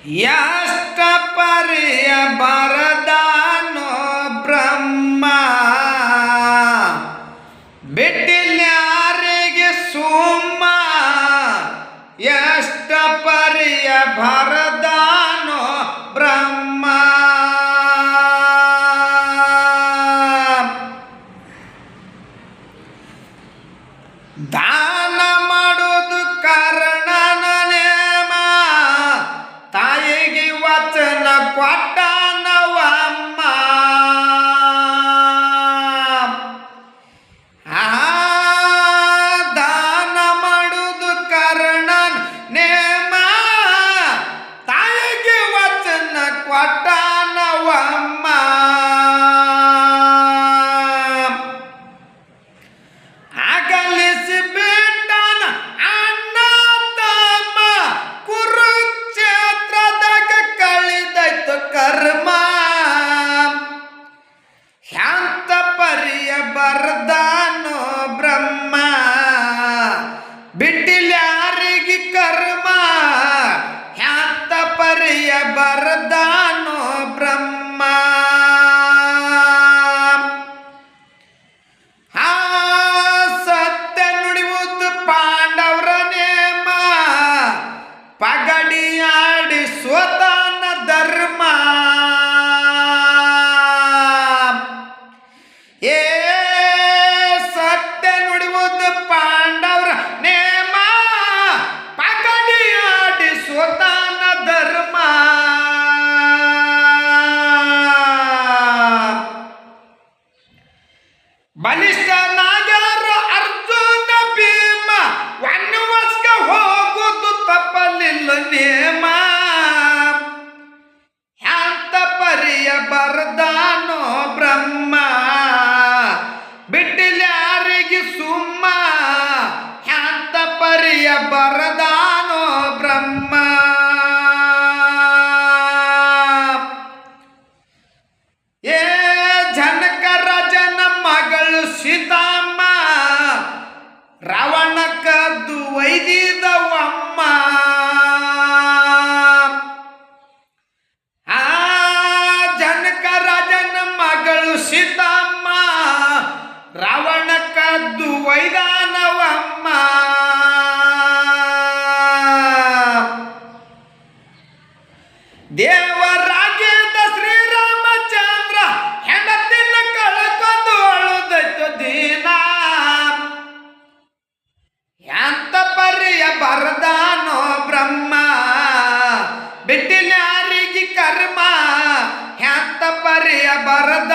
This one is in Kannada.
ಎಷ್ಟ ಪರಿಯ ಬರದಾನೋ ಬ್ರಹ್ಮ ಬಿಟ್ಟಿಲ್ಯಾರಿಗೆ ಸುಮ್ಮ ಎಷ್ಟ ಪರಿಯ ಬರದಾನೋ ಬ್ರಹ್ಮ ದಾನ ಮಾಡೋದು ಕರ್ಣನ ನೇಮ ತಾಯಿಗೆ ವಚನ ಕೊಟ್ಟನವಮ್ಮ ದಾನ ಮಾಡೋದು ಕರ್ಣನ ನೇಮ ತಾಯಿಗೆ ವಚನ ಕೊಟ್ಟನವಮ್ಮ ಆಗಲಿಸಿ ಬಿಟ್ಟನ ಅಣ್ಣ ತಮ್ಮ ಕುರುಕ್ಷೇತ್ರದಾಗ ಕಳಿದೈತು ಕರ್ಮ ಹ್ಯಾಂತ ಪರಿಯ ಬರ್ದಾನೋ ಬ್ರಹ್ಮ ಬಿಟ್ಟಿಲ್ಯಾರಿಗೆ ಕರ್ಮ ಹ್ಯಾಂತ ಪರಿಯ ಬರ್ದಾನೋ ಬ್ರಹ್ಮ ಪಗಡಿಯಾಡಿ ಸ್ವತನ ಧರ್ಮ ಏ ಸತ್ಯ ನುಡಿಯುವುದು ಪಾಂಡವರ ನೇಮ ಪಗಡಿಯಾಡಿ ಸ್ವತನ ಧರ್ಮ ಬಲಿಷ್ಠನಾಗ್ಯಾರ ಅರ್ಜುನ ಭೀಮ ವನ್ಯವಸ್ಕ ಹೋಗುದು ತಪ್ಪಲಿಲ್ಲ ನೇಮ ಹ್ಯಾಂತ ಪರಿಯ ಬರ್ದಾನೋ ಬ್ರಹ್ಮ ಬಿಟ್ಟಿಲ್ಯಾರಿಗೆ ಸುಮ್ಮ ಹ್ಯಾಂತ ಪರಿಯ ಬರ್ದಾನೋ ಬ್ರಹ್ಮ ಏ ಜನಕ ರಾಜನ ಮಗಳು ಸೀತಮ್ಮ ರಾವಣ ಕದ್ದು ಒಯ್ದಿದವಮ್ಮ ಆ ಜನಕ ರಾಜನ ಮಗಳು ಸೀತಮ್ಮ ರಾವಣ ಕದ್ದು ಒಯ್ದಾನವಮ್ಮ ದೇವರಾಜ್ಯದ ಶ್ರೀರಾಮಚಂದ್ರ ಹೆಂಡತಿನ ಕಳ್ಕೊಂಡು ಅಳುದೈತು ದೀನ ಹ್ಯಾಂತ ಪರಿಯ ಬರದಾನೋ ಬ್ರಹ್ಮ ಬಿಟ್ಟಿಲ್ಯಾರಿಗೆ ಕರ್ಮ ಹ್ಯಾಂತ ಪರಿಯ ಬರದ